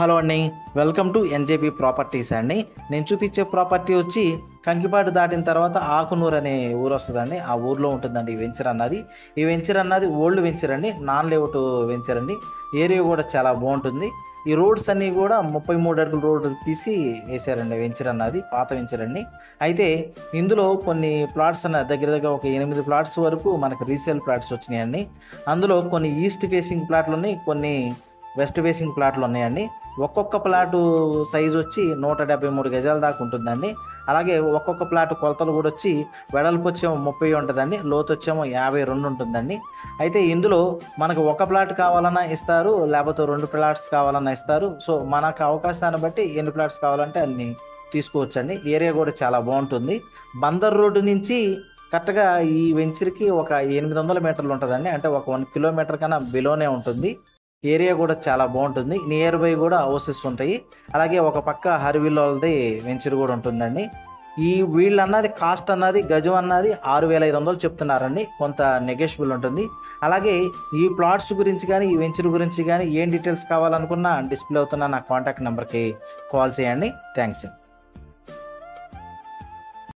Hello అండి, welcome to NJP properties అండి. నేను చూపించే ప్రాపర్టీ వచ్చి కంకిపాడు దాటిన తర్వాత ఆకునూరు అనే ఊరు వస్తుందండి. ఆ ఊర్లో ఉంటుందండి ఈ వెంచర్ అన్నది. ఈ వెంచర్ అన్నది ఓల్డ్ వెంచర్ అండి, నాన్ లేఅవుట్ వెంచర్ అండి. ఏరియా కూడా చాలా బాగుంటుంది. ఈ రోడ్స్ అన్నీ కూడా 33 అడుగుల రోడ్డు తీసి వేశారండి. వెంచర్ అన్నది పాత వెంచర్ అండి. అయితే ఇందులో కొన్ని ప్లాట్స్ అన్న దగ్గర దగ్గర ఒక 8 ప్లాట్స్ వరకు మనకు రీసేల్ ప్లాట్స్ వచ్చినాయండి. అందులో కొన్ని ఈస్ట్ ఫేసింగ్ ప్లాట్లు ఉన్నాయి, కొన్ని వెస్ట్ ఫేసింగ్ ప్లాట్లు ఉన్నాయండి. ఒక్కొక్క ప్లాటు సైజు వచ్చి 173 గజాల దాకా ఉంటుందండి. అలాగే ఒక్కొక్క ప్లాట్ కొలతలు కూడా వచ్చి వెడల్పు వచ్చేమో 30 ఉంటుందండి, లోతు వచ్చేమో 52 ఉంటుందండి. అయితే ఇందులో మనకు ఒక ప్లాట్ కావాలన్నా ఇస్తారు, లేకపోతే 2 ప్లాట్స్ కావాలన్నా ఇస్తారు. సో మనకు అవకాశాన్ని బట్టి ఎన్ని ప్లాట్స్ కావాలంటే అన్ని తీసుకోవచ్చండి. ఏరియా కూడా చాలా బాగుంటుంది. బందర్ రోడ్డు నుంచి కరెక్ట్గా ఈ వెంచర్కి ఒక 800 మీటర్లు ఉంటుందండి. అంటే ఒక 1 కిలోమీటర్ కన్నా బిలోనే ఉంటుంది. ఏరియా కూడా చాలా బాగుంటుంది. నియర్ బై కూడా హౌసెస్ ఉంటాయి. అలాగే ఒక పక్క హర్విల్ వాళ్ళది వెంచర్ కూడా ఉంటుందండి. వీళ్ళన్నది కాస్ట్ అన్నది గజం అన్నది 6,500 చెప్తున్నారండి. కొంత నెగోషియబుల్ ఉంటుంది. అలాగే ఈ ప్లాట్స్ గురించి కానీ ఈ వెంచర్ గురించి కానీ ఏం డీటెయిల్స్ కావాలనుకున్నా డిస్ప్లే అవుతున్న నా కాంటాక్ట్ నెంబర్కి కాల్ చేయండి. థ్యాంక్స్.